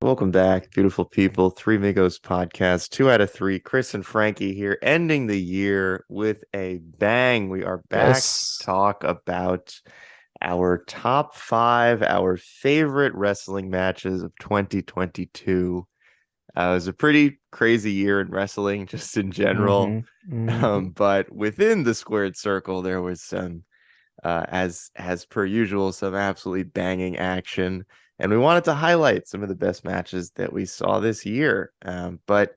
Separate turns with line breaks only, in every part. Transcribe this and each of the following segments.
Welcome back, beautiful people. Three Migos podcast, 2 out of 3. Chris and Frankie here, ending the year with a bang. We are back to
Yes.
talk about our top five, our favorite wrestling matches of 2022. It was a pretty crazy year in wrestling, just in general.
Mm-hmm. Mm-hmm.
But within the squared circle, there was some as per usual, some absolutely banging action. And we wanted to highlight some of the best matches that we saw this year. But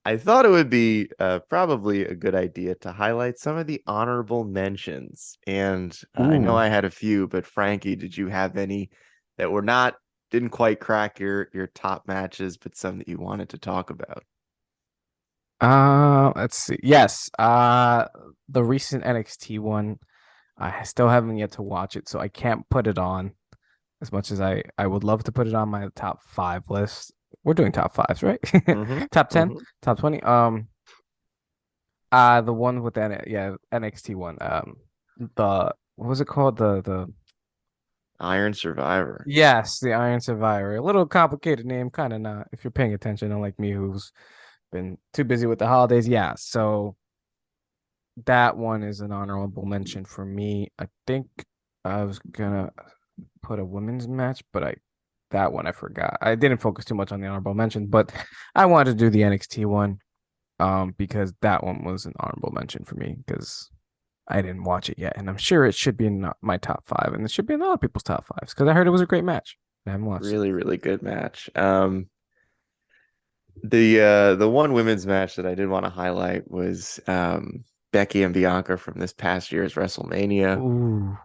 I thought it would be probably a good idea to highlight some of the honorable mentions. And I know
Ooh.
I had a few, but Frankie, did you have any that were not didn't quite crack your top matches, but some that you wanted to talk about?
Let's see. Yes. The recent NXT one, I still haven't yet to watch it, so I can't put it on as much as I would love to put it on my top five list. We're doing top fives, right?
Mm-hmm.
Top 10,
Mm-hmm.
top 20. The one with NXT one. The what was it called? The
Iron Survivor.
Yes, the Iron Survivor. A little complicated name, kind of not if you're paying attention, unlike me, who's been too busy with the holidays. Yeah, so that one is an honorable mention for me. I think I was gonna put a women's match, but I that one I forgot. I didn't focus too much on the honorable mention, but I wanted to do the NXT one because that one was an honorable mention for me because I didn't watch it yet, and I'm sure it should be in my top five, and it should be in a lot of people's top fives because I heard it was a great match. I haven't watched it.
Really, really good match. The one women's match that I did want to highlight was Becky and Bianca from this past year's WrestleMania.
Ooh.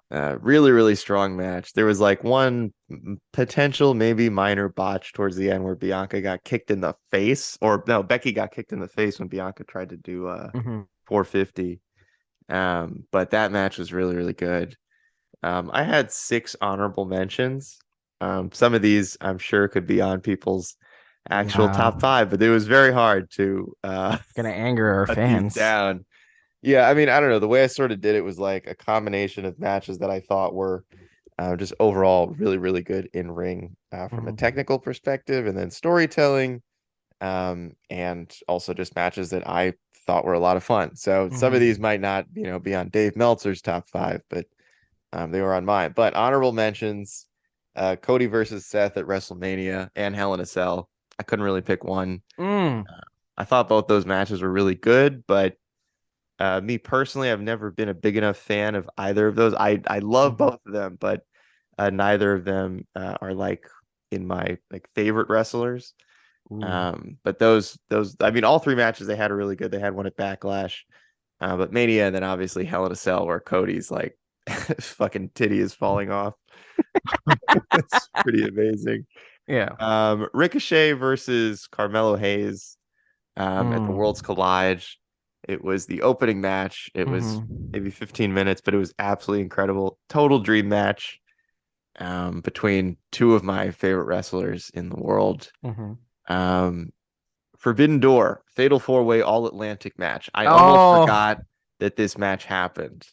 Really, really strong match. There was like one potential, maybe minor botch towards the end where Bianca got kicked in the face, or no, Becky got kicked in the face when Bianca tried to do
Hmm.
450. But that match was really, really good. I had six honorable mentions. Some of these I'm sure could be on people's actual top
Wow.
five, but it was very hard to
Gonna anger our
cut these
fans.
down. Yeah, I mean, I don't know. The way I sort of did it was like a combination of matches that I thought were just overall really, really good in ring from a
Hmm.
technical perspective, and then storytelling, and also just matches that I thought were a lot of fun. So some of these
Hmm.
might not, be on Dave Meltzer's top five, but they were on mine. But honorable mentions, Cody versus Seth at WrestleMania and Hell in a Cell. I couldn't really pick one.
Mm.
I thought both those matches were really good, but me personally, I've never been a big enough fan of either of those. I love
Hmm.
both of them, but neither of them are like in my like favorite wrestlers.
Ooh.
But those I mean, all three matches they had are really good. They had one at Backlash, but Mania, and then obviously Hell in a Cell, where Cody's like fucking titty is falling off. It's pretty amazing.
Yeah.
Ricochet versus Carmelo Hayes at the Worlds
Mm.
Collide. It was the opening match. It was
Hmm.
maybe 15 minutes, but it was absolutely incredible. Total dream match between two of my favorite wrestlers in the world.
Hmm.
Um, Forbidden Door, Fatal Four Way All Atlantic match. I almost
Oh.
forgot that this match happened.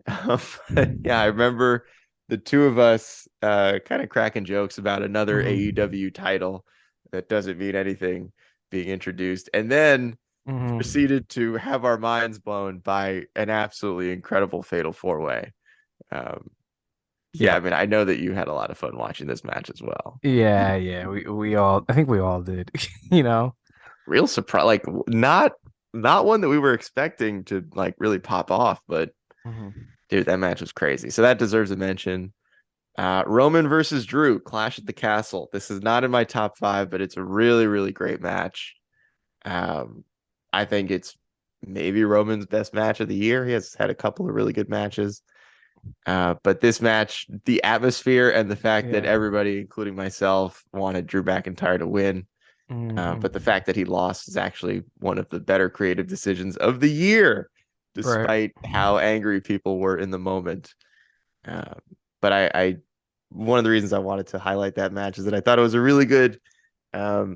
Yeah, I remember the two of us kind of cracking jokes about another
Hmm.
AEW title that doesn't mean anything being introduced, and then
Hmm.
proceeded to have our minds blown by an absolutely incredible Fatal Four Way. Um, yeah, I
Yep.
mean, I know that you had a lot of fun watching this match as well.
Yeah. We all. I think we all did. You know.
Real surprise, like not one that we were expecting to like really pop off, but
Hmm.
dude, that match was crazy. So that deserves a mention. Roman versus Drew, Clash at the Castle. This is not in my top five, but it's a really, really great match. Um, I think it's maybe Roman's best match of the year. He has had a couple of really good matches. But this match, the atmosphere and the fact that
Yeah.
everybody, including myself, wanted Drew McIntyre to win. But the
Hmm.
fact that he lost is actually one of the better creative decisions of the year,
Right.
despite how angry people were in the moment. Uh, but one of the reasons I wanted to highlight that match is that I thought it was a really good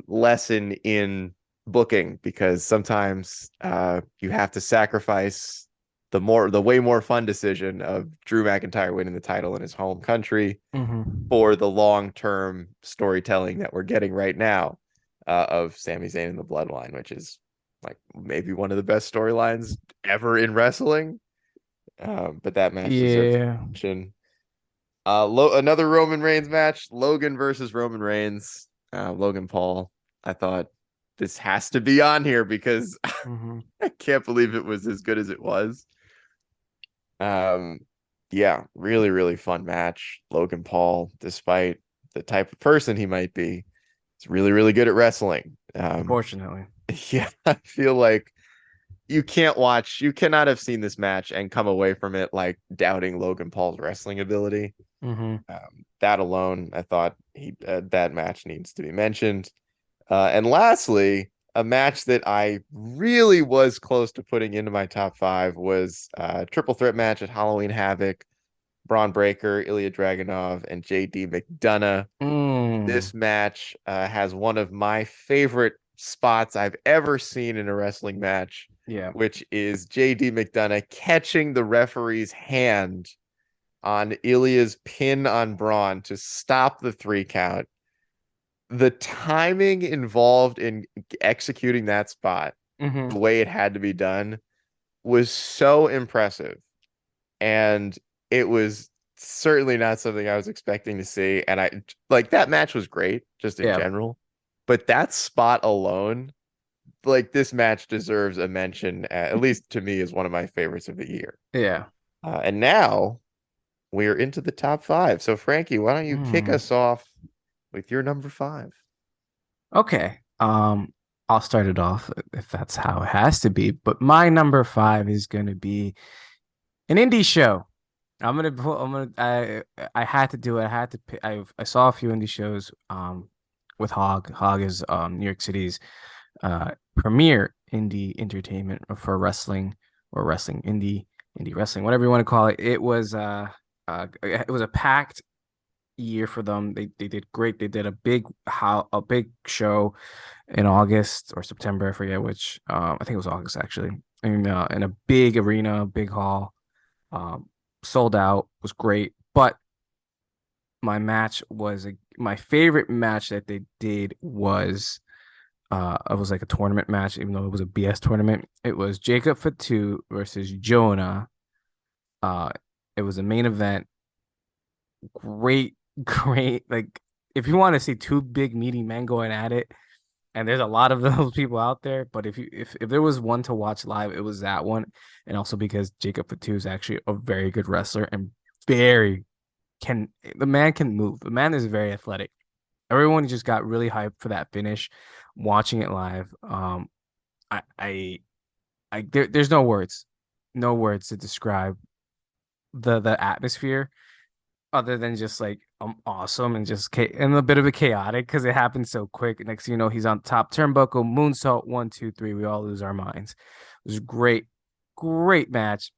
lesson in booking because sometimes you have to sacrifice the way more fun decision of Drew McIntyre winning the title in his home country
Mm-hmm.
for the long-term storytelling that we're getting right now of Sami Zayn and the Bloodline, which is like maybe one of the best storylines ever in wrestling. But that match deserves
Yeah.
mention. Another Roman Reigns match, Logan versus Roman Reigns, Logan Paul. I thought this has to be on here because
Mm-hmm.
I can't believe it was as good as it was. Um, yeah, really, really fun match. Logan Paul, despite the type of person he might be, is really, really good at wrestling.
Unfortunately.
Yeah, I feel like you cannot have seen this match and come away from it like doubting Logan Paul's wrestling ability.
Mm-hmm.
That alone, I thought that match needs to be mentioned. And lastly, a match that I really was close to putting into my top five was a triple threat match at Halloween Havoc. Braun Breaker, Ilya Dragunov, and JD McDonough.
Mm.
This match has one of my favorite spots I've ever seen in a wrestling match,
Yeah.
which is JD McDonough catching the referee's hand on Ilya's pin on Braun to stop the 3 count. The timing involved in executing that spot,
Mm-hmm.
the way it had to be done, was so impressive. And it was certainly not something I was expecting to see. And I like that match was great just in
Yeah.
general, but that spot alone, like this match deserves a mention, at least to me, is one of my favorites of the year.
Yeah.
And now we're into the top five. So, Frankie, why don't you kick
Mm.
us off with your number five?
Okay. I'll start it off if that's how it has to be. But my number five is gonna be an indie show. I had to do it. I had to pick, I saw a few indie shows with Hog. Hog is New York City's premier indie entertainment for wrestling or wrestling indie wrestling, whatever you want to call it. It was a packed year for them. They did great. They did a big show in August or September, I forget which. I think it was August actually. In a big arena, big hall. Um, Sold out, was great. But my favorite match that they did was it was like a tournament match, even though it was a BS tournament. It was Jacob Fatu versus Jonah. Uh, it was a main event. Great, great. Like if you want to see two big meaty men going at it, and there's a lot of those people out there, but if there was one to watch live, it was that one. And also because Jacob Fatu is actually a very good wrestler and very can the man can move. The man is very athletic. Everyone just got really hyped for that finish, watching it live. I, I, there's no words to describe the atmosphere other than just like awesome and just and a bit of a chaotic because it happened so quick. Next thing you know, he's on top turnbuckle, moonsault, 1, 2, 3. We all lose our minds. It was great, great match.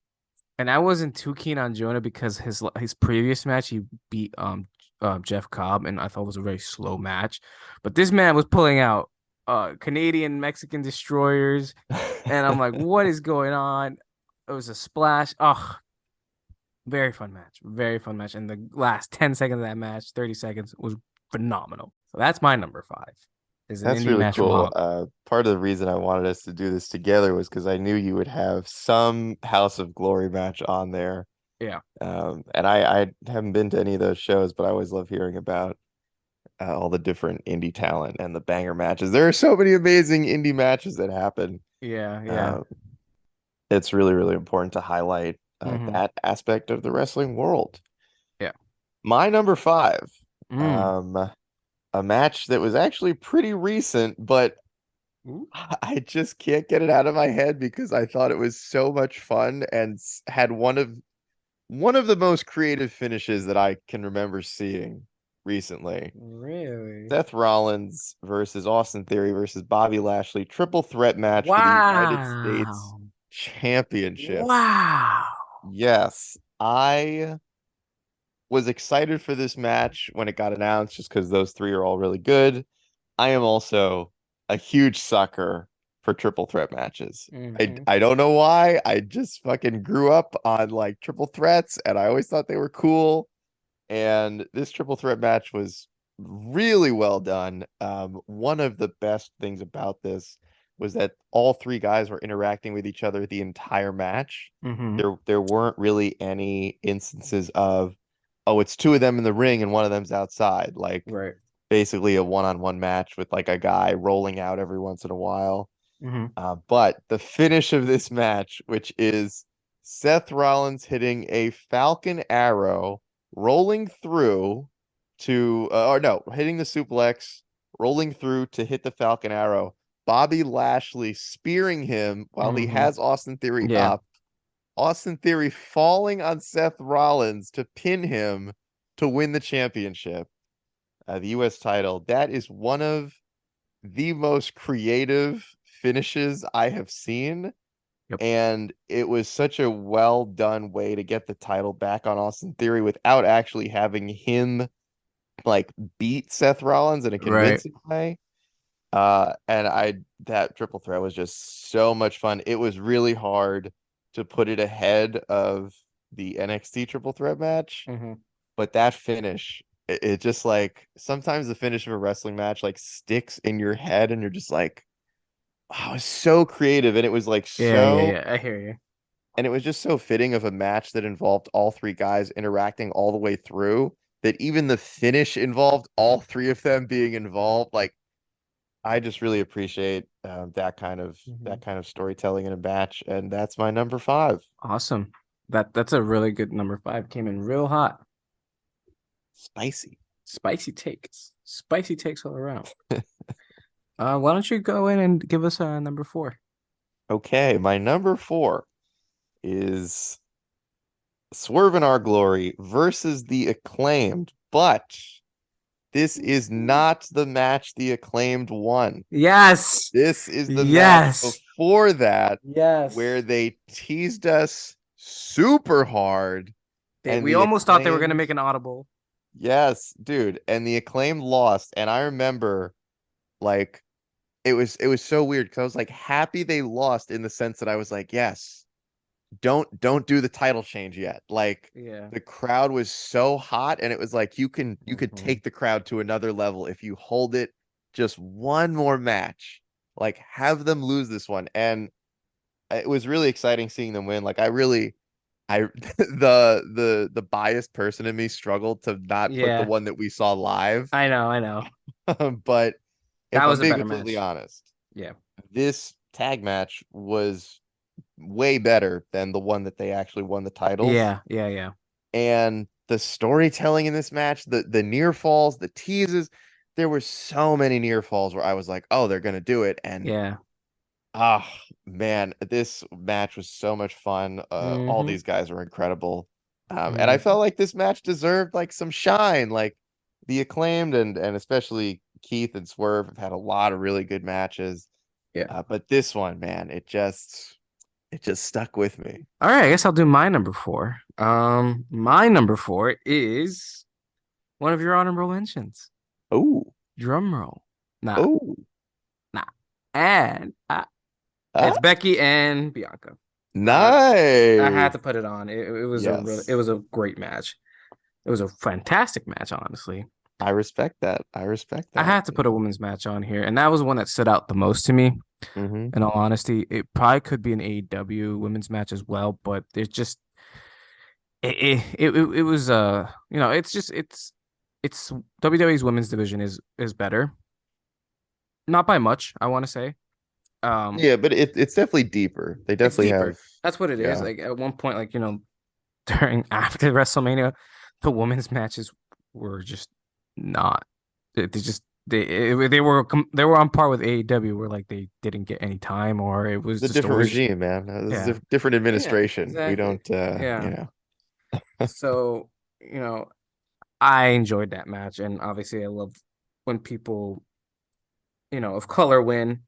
And I wasn't too keen on Jonah because his previous match he beat Jeff Cobb and I thought it was a very slow match. But this man was pulling out Canadian Mexican destroyers and I'm like, what is going on? It was a splash. Oh, very fun match. Very fun match. And the last 10 seconds of that match, 30 seconds was phenomenal. So that's my number five. Is an
That's
indie
really
match from
cool.
Hog.
Part of the reason I wanted us to do this together was because I knew you would have some House of Glory match on there.
Yeah.
And I haven't been to any of those shows, but I always love hearing about all the different indie talent and the banger matches. There are so many amazing indie matches that happen.
Yeah. Yeah.
Uh, it's really, really important to highlight
Mm-hmm.
that aspect of the wrestling world.
Yeah.
My number five,
Mm.
um, a match that was actually pretty recent, but
Ooh.
I just can't get it out of my head because I thought it was so much fun and had one of the most creative finishes that I can remember seeing recently.
Really?
Seth Rollins versus Austin Theory versus Bobby Lashley, triple threat match for the United States
Wow.
Championship.
Wow.
Yes, I was excited for this match when it got announced just because those three are all really good. I am also a huge sucker for triple threat matches. I
Hmm.
I don't know why. I just fucking grew up on like triple threats and I always thought they were cool. And this triple threat match was really well done. One of the best things about this was that all three guys were interacting with each other the entire match.
Hmm.
There weren't really any instances of, oh, it's two of them in the ring and one of them's outside. Like
Right.
basically a one-on-one match with like a guy rolling out every once in a while.
Hmm.
But the finish of this match, which is Seth Rollins hitting a Falcon Arrow, rolling through to, or no, hitting the suplex, rolling through to hit the Falcon Arrow. Bobby Lashley spearing him while he
Hmm.
has Austin Theory
Yeah.
up. Austin Theory falling on Seth Rollins to pin him to win the championship, the U.S. title. That is one of the most creative finishes I have seen.
Yep.
And it was such a well done way to get the title back on Austin Theory without actually having him like beat Seth Rollins in a
Right.
convincing way. And that triple threat was just so much fun. It was really hard to put it ahead of the NXT triple threat match,
Hmm.
but that finish, it just like sometimes the finish of a wrestling match like sticks in your head and you're just like, oh, it's so creative and it was like
Yeah. Yeah.
so
Yeah. I hear you.
and it was just so fitting of a match that involved all three guys interacting all the way through that even the finish involved all three of them being involved. Like I just really appreciate
Hmm.
that kind of storytelling in a match, and that's my number five.
Awesome. That's a really good number five. Came in real hot.
Spicy.
Spicy takes. Spicy takes all around. Why don't you go in and give us a number four?
Okay, my number four is Swerve in Our Glory versus the Acclaimed, but this is not the match the Acclaimed won.
Yes.
This is the match
Yes.
before that where
Yes.
they teased us super hard and
We
the
almost thought they were gonna
Acclaimed,
make an audible.
yes, dude, and the Acclaimed lost. And I remember like it was so weird because I was like happy they lost in the sense that I was like, yes, don't do the title change yet. Like
Yeah.
the crowd was so hot and it was like you could
Hmm.
take the crowd to another level if you hold it just one more match. Like have them lose this one. And it was really exciting seeing them win. Like I the biased person in me struggled to not put the
Yeah.
one that we saw live.
I know. I know.
But
That
if I'm
was a
being
better
completely
match.
honest,
Yeah.
this tag match was way better than the one that they actually won the titles.
Yeah. Yeah. Yeah.
And the storytelling in this match, the near falls, the teases, there were so many near falls where I was like, oh, they're gonna do it. And
Yeah.
ah, man, this match was so much fun. All
Hmm.
these guys were incredible. And I
Hmm.
felt like this match deserved like some shine. Like the Acclaimed and especially Keith and Swerve have had a lot of really good matches.
Yeah.
But this one, man, it just stuck with me.
All right. I guess I'll do my number four. My number four is one of your honorable mentions.
Oh,
Drum roll. Nah.
oh,
Nah. And
ah,
it's Becky and Bianca. I had
nice.
to put it on. It
Yes,
was a great match. It was a fantastic match, honestly.
I respect that. I respect
I
that.
had to put a women's match on here, and that was one that stood out the most to me.
Hmm.
In all honesty, it probably could be an AEW women's match as well, but it just it was it's just it's WWE's women's division is better, not by much, I want to say. Um,
Yeah, but it's definitely deeper. They
it's
definitely have,
deeper. That's what it is.
yeah,
Like at one point, like during after WrestleMania, the women's matches were just not. They just they were on par with AEW, where like they didn't get any time, or it was
it's a
just
different
always
regime, man. This is
yeah
a different
yeah
administration. We
exactly
don't,
yeah.
you know.
So I enjoyed that match, and obviously I love when people of color win.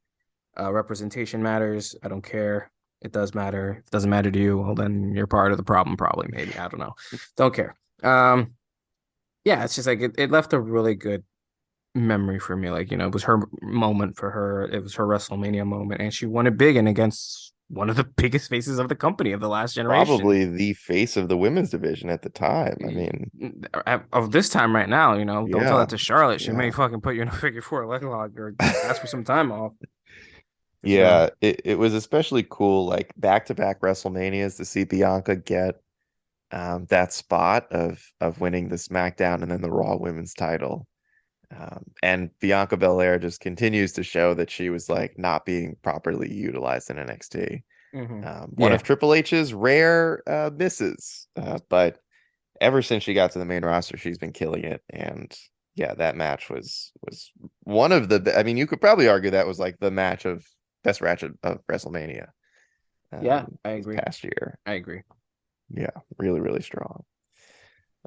Representation matters. I don't care. It does matter. If it doesn't matter to you, well, then you're part of the problem, probably, maybe. I don't know. Don't care. Yeah, it's just like it left a really good memory for me. Like, it was her moment for her. It was her WrestleMania moment, and she won it big and against one of the biggest faces of the company of the last generation.
Probably the face of the women's division at the time. I mean,
Of this time right now, don't tell
yeah,
that to Charlotte. She may
yeah.
fucking put you in a figure four leg lock or ask for some time off for sure.
Yeah, it was especially cool, like back-to-back WrestleManias to see Bianca get that spot of winning the SmackDown and then the Raw Women's title. And Bianca Belair just continues to show that she was like not being properly utilized in NXT. One of
Yeah.
Triple H's rare misses, but ever since she got to the main roster, she's been killing it. And yeah, that match was one of the. I mean, you could probably argue that was like the match of best match of WrestleMania
Yeah, I
this
agree.
past year.
I agree.
Yeah, really, really strong.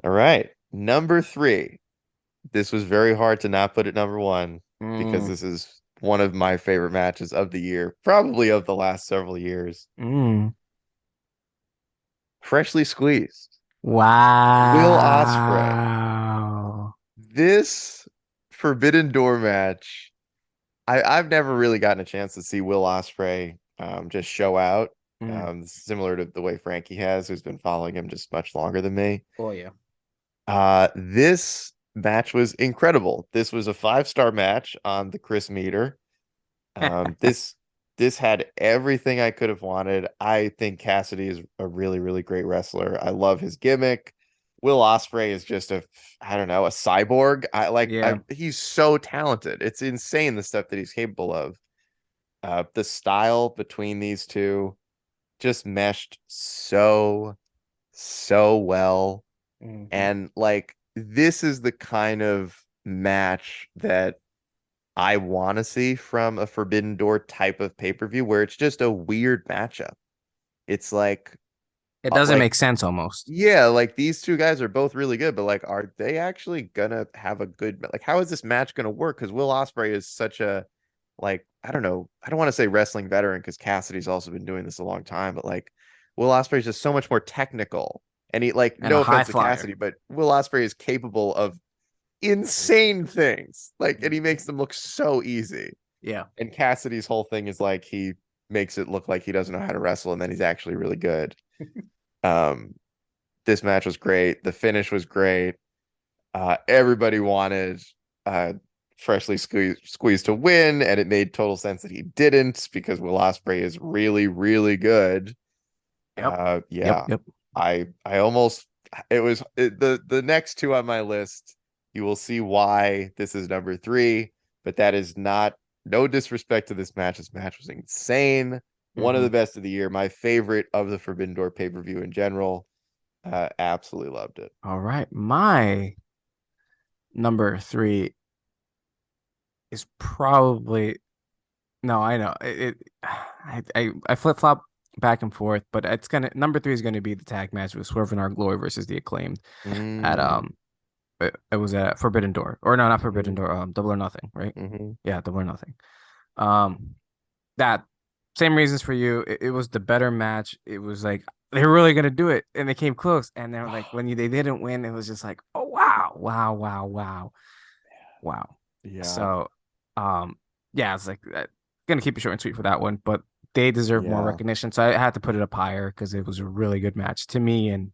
All right, number three. This was very hard to not put at number one because
Mm,
this is one of my favorite matches of the year, probably of the last several years.
mm.
Freshly squeezed. Will Ospreay.
Wow.
This Forbidden Door match, I've never really gotten a chance to see Will Ospreay just show out.
Mm.
Similar to the way Frankie has, who's been following him just much longer than me.
Oh yeah.
This match was incredible. This was a 5-star match on the Chris meter. This had everything I could have wanted. I think Cassidy is a really, really great wrestler. I love his gimmick. Will Ospreay is just I don't know, a cyborg.
Yeah.
He's so talented. It's insane the stuff that he's capable of. The style between these two just meshed so well.
Hmm.
And like this is the kind of match that I want to see from a Forbidden Door type of pay-per-view where it's just a weird matchup. It's
It doesn't
like
make sense almost.
yeah, like these two guys are both really good, but like are they actually gonna have a good like how is this match gonna work? Because Will Ospreay is such a like I don't know, I don't want to say wrestling veteran because Cassidy's also been doing this a long time, but like Will Ospreay is just so much more technical. And he like
And a
no
high
offense to
flyer.
Cassidy, but Will Ospreay is capable of insane things. Like, and he makes them look so easy.
Yeah.
And Cassidy's whole thing is like he makes it look like he doesn't know how to wrestle, and then he's actually really good. Um, this match was great. The finish was great. Everybody wanted uh freshly squeezed to win, and it made total sense that he didn't because Will Ospreay is really, really good.
Yep. Yep.
Yeah,
Yep.
I almost the next two on my list. You will see why this is number three, but that is not no disrespect to this match. This match was insane. One of
Hmm.
the best of the year. My favorite of the Forbidden Door pay-per-view in general. Absolutely loved it.
All right. My number three is probably no, I know. I flip flop back and forth, but it's gonna number three is gonna be the tag match with Swerve and Our Glory versus the Acclaimed at
Mm,
it was at Forbidden Door. Or no, not Forbidden
mm,
Door, Double or Nothing, right?
mm-hmm.
Yeah, Double or Nothing. Um that same reasons for you. It was the better match. It was like they were really gonna do it, and they came close. And they're like, they didn't win, it was just like, oh wow, wow, wow, wow, wow.
Yeah,
So, yeah, it's like gonna keep it short and sweet for that one, but they deserve more
yeah,
recognition. So I had to put it up higher because it was a really good match to me, and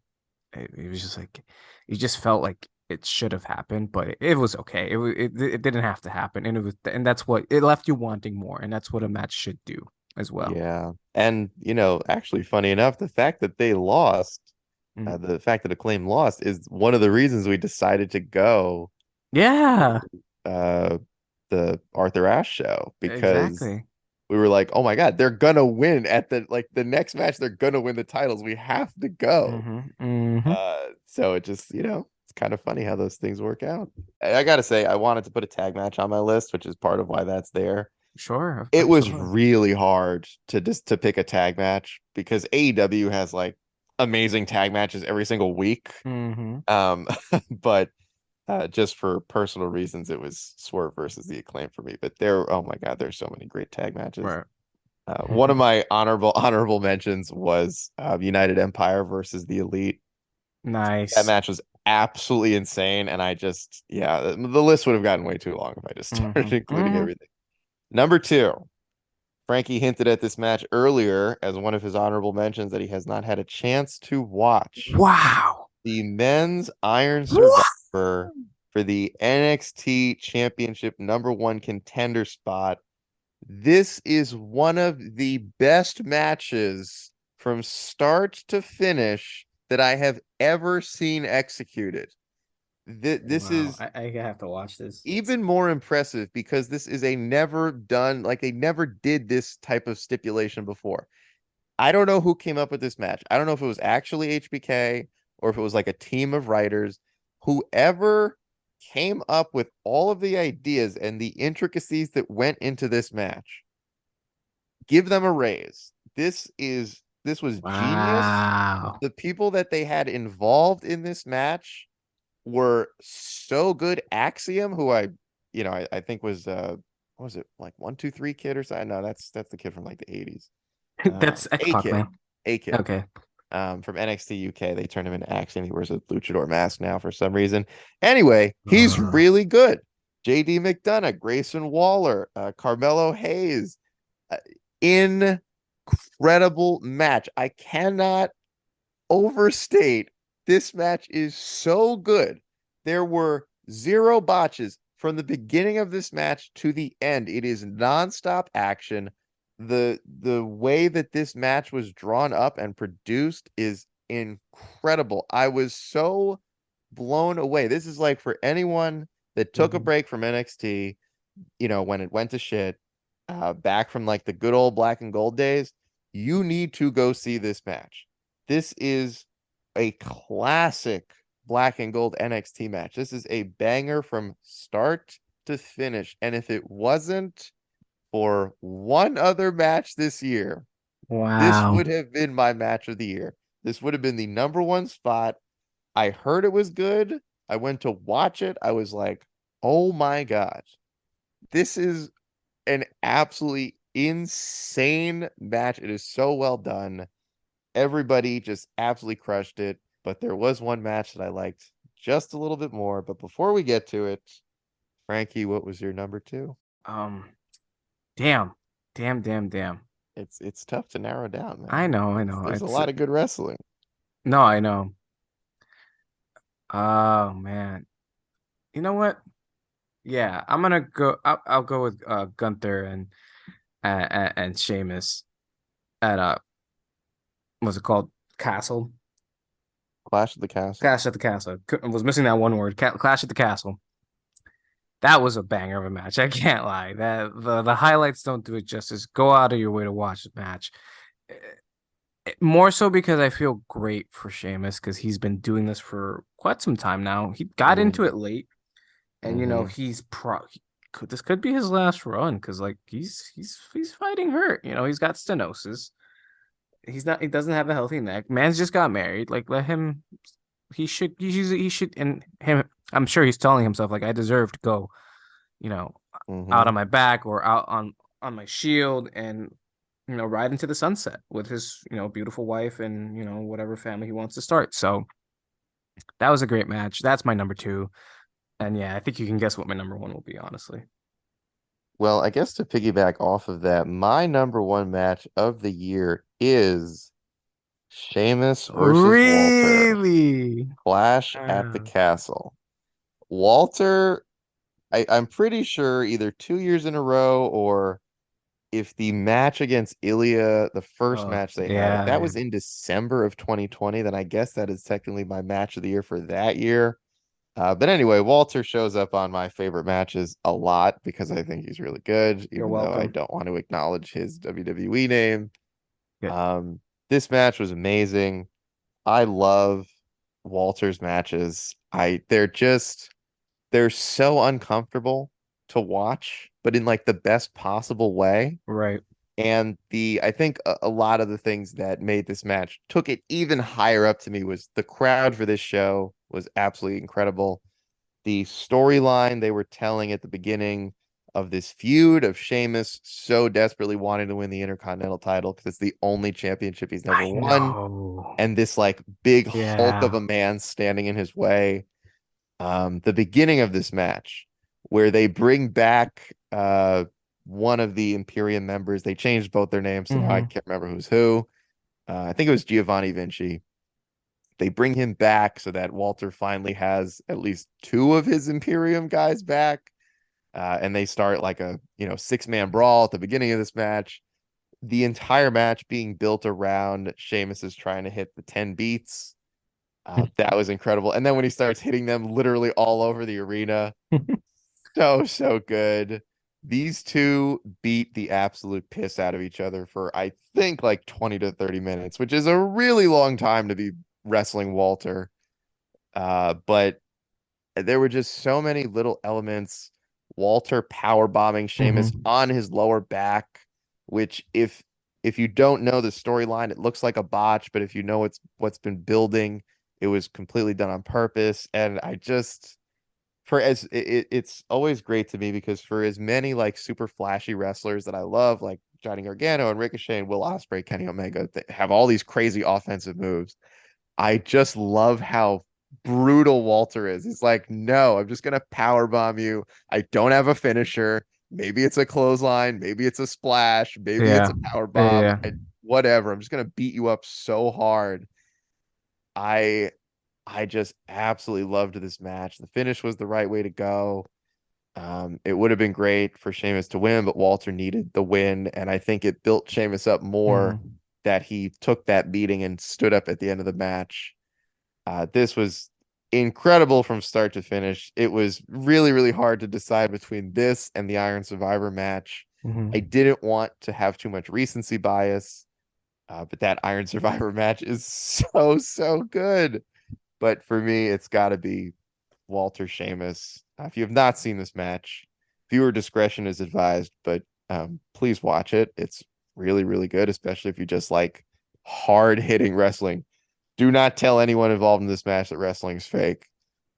it was just like you just felt like it should have happened, but it was okay. It didn't have to happen, and that's what it left you wanting more, and that's what a match should do as well.
yeah. And actually, funny enough, the fact that they lost,
Mm.
the fact that Acclaim lost, is one of the reasons we decided to go
Yeah,
uh the Arthur Ashe show because
exactly.
we were like, oh my God, they're gonna win at the next match, they're gonna win the titles. We have to go.
Hmm. Hmm.
So it just, it's kind of funny how those things work out. I gotta say, I wanted to put a tag match on my list, which is part of why that's there.
Sure,
It was
absolutely.
really hard to pick a tag match because AEW has like amazing tag matches every single week.
Hmm.
But just for personal reasons, it was Swerve versus the Acclaim for me. But oh my God, there's so many great tag matches.
Right.
One of my honorable mentions was United Empire versus the Elite. That
Nice.
match was absolutely insane. And I just, yeah, the list would have gotten way too long if I just started
Hmm.
including
Hmm.
everything. Number two, Frankie hinted at this match earlier as one of his honorable mentions that he has not had a chance to watch.
Wow.
The men's Iron
What?
Survivor for the NXT Championship number one contender spot. This is one of the best matches from start to finish that I have ever seen executed. This
Wow.
is
I have to watch this.
even more impressive because this is a never done, like they never did this type of stipulation before. I don't know who came up with this match. I don't know if it was actually HBK or if it was like a team of writers. Whoever came up with all of the ideas and the intricacies that went into this match, give them a raise. This was genius.
Wow.
The people that they had involved in this match were so good. Axiom, who I think was what was it, like 1, 2, 3 kid or something? No, that's the kid from like the 80s.
That's
A
X-Pac,
kid.
man.
A kid.
Okay.
From NXT UK. They turned him into Axiom. He wears a luchador mask now for some reason. Anyway, he's
Uh,
really good. JD McDonough, Grayson Waller, Carmelo Hayes. Uh, Incredible match. I cannot overstate. This match is so good. There were zero botches from the beginning of this match to the end. It is nonstop action. The way that this match was drawn up and produced is incredible. I was so blown away. This is like for anyone that took a
mhm.
break from NXT, when it went to shit, back from like the good old black and gold days, you need to go see this match. This is a classic black and gold NXT match. This is a banger from start to finish. And if it wasn't for one other match this year, this
Wow.
would have been my match of the year. This would have been the number one spot. I heard it was good. I went to watch it. I was like, oh my God, this is an absolutely insane match. It is so well done. Everybody just absolutely crushed it. But there was one match that I liked just a little bit more. But before we get to it, Frankie, what was your number two?
Um, damn. Damn, damn, damn.
It's tough to narrow down,
I
man.
know, I know.
There's a
It's
lot of good wrestling.
no, I know. Oh man. You know what? Yeah, I'm gonna go. I'll go with Gunther and Sheamus at what's it called? Castle.
Clash of the Castle.
Clash at the Castle. Was missing that one word. Clash at the Castle. That was a banger of a match. I can't lie. That the highlights don't do it justice. Go out of your way to watch the match. More so because I feel great for Sheamus because he's been doing this for quite some time now. He got into
Mm-hmm.
it late, and
Mm-hmm.
this could be his last run because like he's fighting hurt. He's got stenosis. He doesn't have a healthy neck. Man's just got married. Like let him. He should and him. I'm sure he's telling himself like I deserve to go. You know, out
Mm-hmm.
on my back or out on my shield and ride into the sunset with his beautiful wife and whatever family he wants to start. So that was a great match. That's my number two. And yeah, I think you can guess what my number one will be, honestly.
Well, I guess to piggyback off of that, my number one match of the year is Sheamus versus Walter.
Really?
Clash at the
Wow.
Castle. Walter, I'm pretty sure either 2 years in a row or if the match against Ilya, the first
Oh,
match they had, if
yeah,
that was
man.
in December of 2020, then I guess that is technically my match of the year for that year. But anyway, Walter shows up on my favorite matches a lot because I think he's really good,
You're
even though I
welcome.
don't want to acknowledge his WWE name.
Good.
Um, this match was amazing. I love Walter's matches. They're so uncomfortable to watch, but in like the best possible way.
Right.
And I think a lot of the things that made this match took it even higher up to me was the crowd for this show was absolutely incredible. The storyline they were telling at the beginning, of this feud of Sheamus so desperately wanting to win the Intercontinental title because it's the only championship he's never
I
won,
know.
and this like big Hulk of
Yeah.
a man standing in his way. The beginning of this match where they bring back one of the Imperium members. They changed both their names, so now I
Hmm.
can't remember who's who. I think it was Giovanni Vinci. They bring him back so that Walter finally has at least two of his Imperium guys back. And they start like a 6-man brawl at the beginning of this match. The entire match being built around Sheamus is trying to hit the 10 beats. That was incredible. And then when he starts hitting them literally all over the arena, so good. These two beat the absolute piss out of each other for I think like 20 to 30 minutes, which is a really long time to be wrestling Walter. But there were just so many little elements. Walter power bombing Sheamus
Hmm.
on his lower back, which if you don't know the storyline, it looks like a botch, but if you know what's been building, it was completely done on purpose. And I just for as it's always great to me because for as many like super flashy wrestlers that I love, like Johnny Gargano and Ricochet and Will Ospreay, Kenny Omega, they have all these crazy offensive moves. I just love how brutal Walter is. He's like, no, I'm just gonna power bomb you. I don't have a finisher. Maybe it's a clothesline, maybe it's a splash, maybe it's
Yeah.
a power
Yeah.
bomb.
Yeah.
Whatever. I'm just gonna beat you up so hard. I I just absolutely loved this match. The finish was the right way to go. It would have been great for Sheamus to win, but Walter needed the win, and I think it built Sheamus up more
Hmm.
that he took that beating and stood up at the end of the match. This was incredible from start to finish. It was really, really hard to decide between this and the Iron Survivor match. I
Hmm.
didn't want to have too much recency bias, but that Iron Survivor match is so good. But for me, it's got to be Walter Sheamus. If you have not seen this match, viewer discretion is advised, but please watch it. It's really, really good, especially if you just like hard hitting wrestling. Do not tell anyone involved in this match that wrestling's fake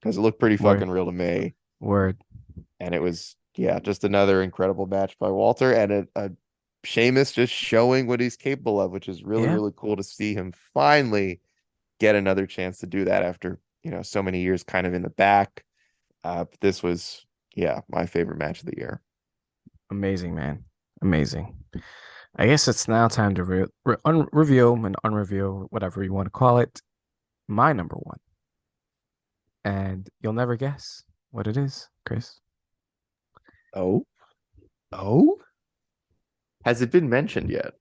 because it looked pretty
Word.
fucking real to me.
Word.
And it was, yeah, just another incredible match by Walter and a Sheamus just showing what he's capable of, which is really,
Yeah.
really cool to see him finally get another chance to do that after, so many years kind of in the back. But this was, yeah, my favorite match of the year.
Amazing, man. Amazing. I guess it's now time to review and unreview, whatever you want to call it. My number one. And you'll never guess what it is, Chris.
Oh, oh, has it been mentioned yet?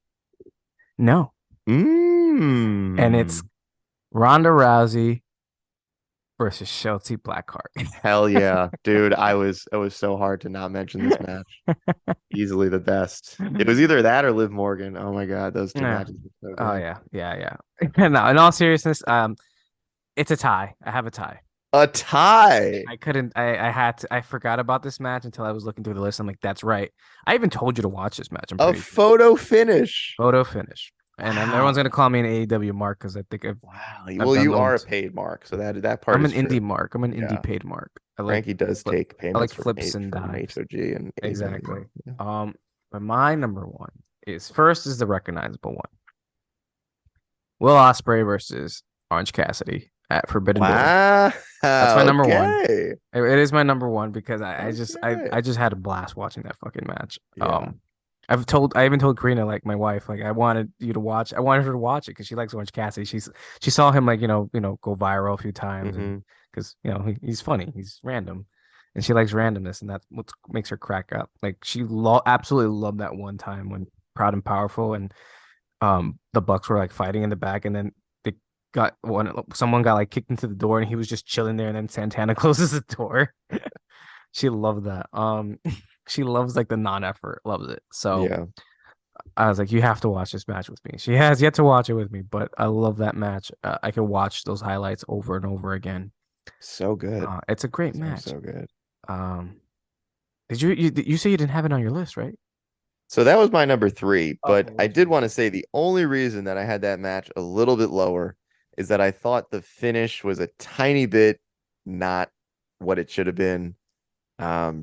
No. And it's
Mmm.
Ronda Rousey versus Chelsea Blackheart.
Hell yeah, dude. It was so hard to not mention this match. Easily the best. It was either that or Liv Morgan. Oh my God, those two
Yeah.
matches were so
Oh
good.
yeah, yeah, yeah. No, in all seriousness, it's a tie. I have a tie.
A tie.
I couldn't. I had to. I forgot about this match until I was looking through the list. I'm like, that's right. I even told you to watch this match. I'm
A
pretty sure.
photo finish.
Photo finish, and everyone's gonna
Wow.
call me an AEW mark because I think
Wow.
I've
Well,
done
you are a
loads.
paid mark, so that part
I'm
is
an
true.
indie mark. I'm an indie
Yeah.
paid mark. I like
Frankie does
flip.
take
I like
payments from
flips
eight
and
from
dives.
HOG and AW.
Exactly.
Yeah.
But my number one is first is the recognizable one. Will Ospreay versus Orange Cassidy at Forbidden Door.
Wow.
That's my number one.
Okay.
It is my number one because
Okay.
I just had a blast watching that fucking match.
Yeah.
I even told Karina, like my wife, like I wanted you to watch. I wanted her to watch it because she likes Orange Cassidy. She saw him like go viral a few times, and
Hmm.
because he's funny, he's random, and she likes randomness, and that's what makes her crack up. Like she absolutely loved that one time when Proud and Powerful and the Bucks were like fighting in the back, and then they got someone got like kicked into the door, and he was just chilling there, and then Santana closes the door. She loved that. She loves like the non-effort, loves it. So
Yeah.
I was like, you have to watch this match with me. She has yet to watch it with me, but I love that match. I can watch those highlights over and over again.
So good.
It's a great match.
So good.
Um, did you say you didn't have it on your list, right?
So that was my number three,
Okay,
but I
what's your
did want
number?
to say the only reason that I had that match a little bit lower is that I thought the finish was a tiny bit not what it should have been.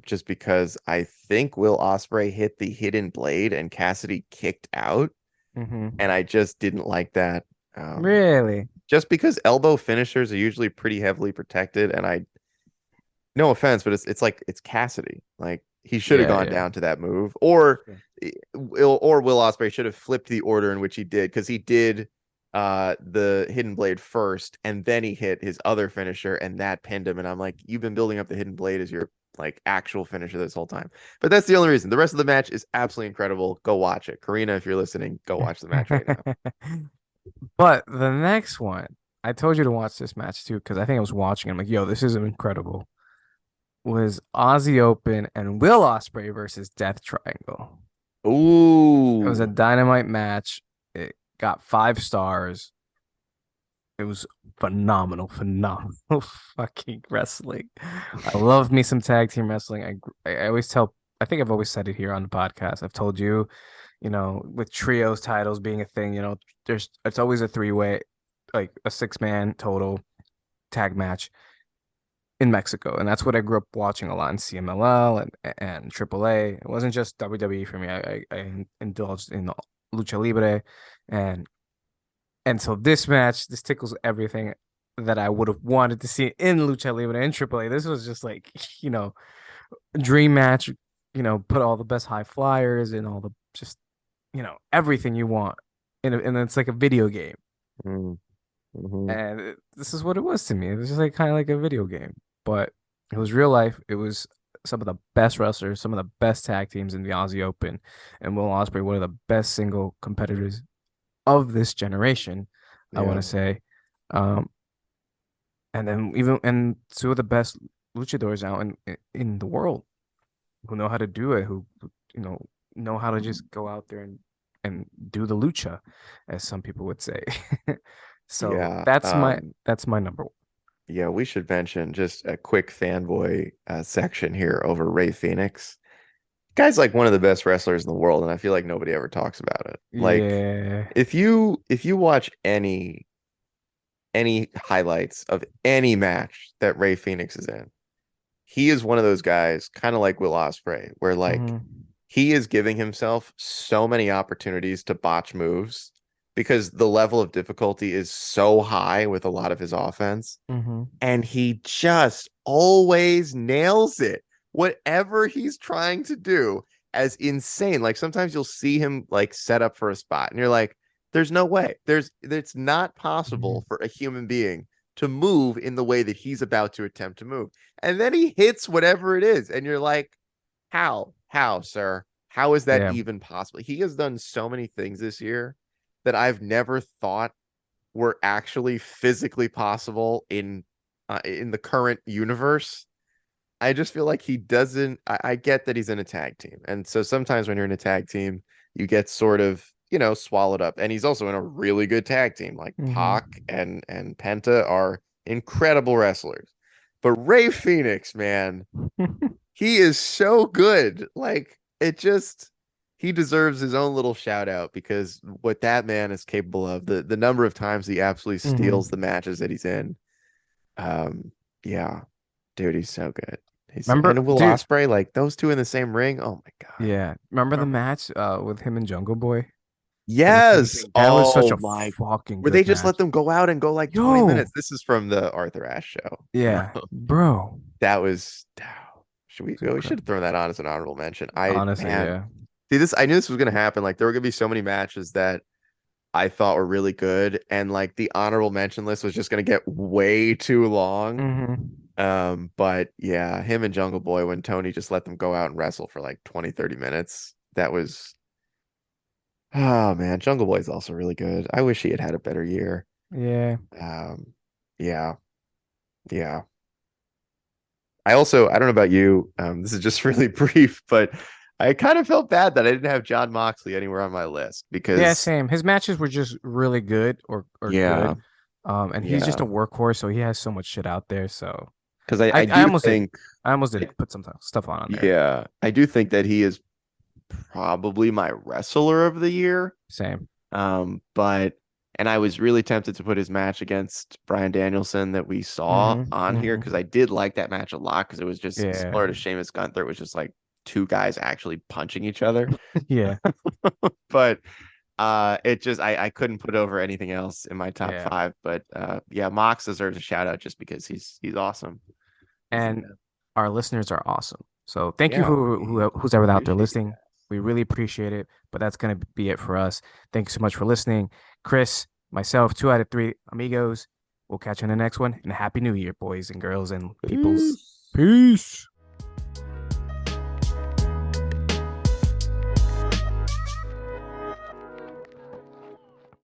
just because I think Will Ospreay hit the hidden blade and Cassidy kicked out, and
Hmm.
I just didn't like that. Um,
Really?
just because elbow finishers are usually pretty heavily protected, and I no offense, but it's like it's Cassidy. Like he should have
Yeah,
gone
yeah.
down to that move, or
Sure.
Will Ospreay should have flipped the order in which he did, because he did the hidden blade first, and then he hit his other finisher, and that pinned him. And I'm like, you've been building up the hidden blade as your like actual finisher this whole time. But that's the only reason. The rest of the match is absolutely incredible. Go watch it. Karina, if you're listening, go watch the match right now.
But the next one, I told you to watch this match too, because I think I was watching. I'm like, yo, this is incredible. Was Aussie Open and Will Ospreay versus Death Triangle. It was a
Ooh.
dynamite match. It got 5 stars. It was phenomenal, phenomenal fucking wrestling. I love me some tag team wrestling. I always tell, I think I've always said it here on the podcast. I've told you, with trios titles being a thing, it's always a three-way, like a 6-man total tag match in Mexico, and that's what I grew up watching a lot in CMLL and AAA. It wasn't just WWE for me. I indulged in lucha libre, and so this tickles everything that I would have wanted to see in lucha libre and AAA. This was just like dream match. Put all the best high flyers and all the just everything you want, and it's like a video game.
Mm-hmm.
And this is what it was to me. It was just like kind of like a video game, but it was real life. It was some of the best wrestlers, some of the best tag teams in the Aussie Open, and Will Ospreay, one of the best single competitors of this generation, I want
Yeah.
to say. Um, and then and two of the best luchadors out in the world who know how to do it, who know how to just go out there and do the lucha, as some people would say. So
Yeah.
that's my number one.
Yeah, we should mention just a quick fanboy section here over Ray Phoenix. Guy's like one of the best wrestlers in the world, and I feel like nobody ever talks about it. Like
Yeah.
if you watch any highlights of any match that Ray Phoenix is in, he is one of those guys, kind of like Will Ospreay, where like
Hmm.
he is giving himself so many opportunities to botch moves because the level of difficulty is so high with a lot of his offense,
Hmm.
and he just always nails it. Whatever he's trying to do, as insane. Like sometimes you'll see him like set up for a spot, and you're like, "There's no way. It's not possible
Hmm.
for a human being to move in the way that he's about to attempt to move." And then he hits whatever it is, and you're like, "How? How, sir? How is that
Yeah.
even possible?" He has done so many things this year that I've never thought were actually physically possible in the current universe. I just feel like he doesn't. I get that he's in a tag team, and so sometimes when you're in a tag team, you get sort of swallowed up. And he's also in a really good tag team. Like
Hmm.
Pac and Penta are incredible wrestlers, but Ray Phoenix, man, he is so good. Like it just he deserves his own little shout out because what that man is capable of, the number of times he absolutely steals
Hmm.
the matches that he's in. Um, yeah, dude, he's so good. He's
Remember,
and Will
dude.
Ospreay, like those two in the same ring. Oh my God.
Yeah. Remember the
Remember?
match with him and Jungle Boy in the same
Yes.
thing? That was such
Oh
a
my.
fucking
Where they
good
just let
match.
them go out and go like 20 minutes.
Yo.
This is from the Arthur Ashe show.
Yeah, bro.
That was should we
It's
we should
incredible.
have thrown that on as an honorable mention. I
Honestly,
man,
yeah.
see this I knew this was gonna happen. Like there were gonna be so many matches that I thought were really good, and like the honorable mention list was just gonna get way too long.
Hmm.
But yeah, him and Jungle Boy, when Tony just let them go out and wrestle for like 20, 30 minutes, that was oh man, Jungle Boy's also really good. I wish he had had a better year.
Yeah.
Um, yeah, yeah. I don't know about you. This is just really brief, but I kind of felt bad that I didn't have John Moxley anywhere on my list
Yeah,
because
same. His matches were just really good or
yeah,
good. And he's just
yeah,
a workhorse, so he has so much shit out there. So
because
I
I
I
do
almost did.
think
I almost
I,
did put some stuff on there.
yeah, I do think that he is probably my wrestler of the year.
Same.
But And I was really tempted to put his match against Bryan Danielson that we saw
Mm-hmm.
on here
Mm-hmm.
because I did like that match a lot because it was just
Yeah.
similar to Sheamus Gunther. It was just like two guys actually punching each other.
Yeah.
But it just I couldn't put over anything else in my top
Yeah.
five. But yeah, Mox deserves a shout out just because he's awesome. He's the
And
man.
our listeners are awesome. So thank you
Yeah, we
who's ever out there
appreciate you
listening.
guys.
We really appreciate it. But that's gonna be it for us. Thank you so much for listening. Chris, myself, 2 out of 3 amigos. We'll catch you in the next one. And Happy New Year, boys and girls and peoples.
Peace.
Peace.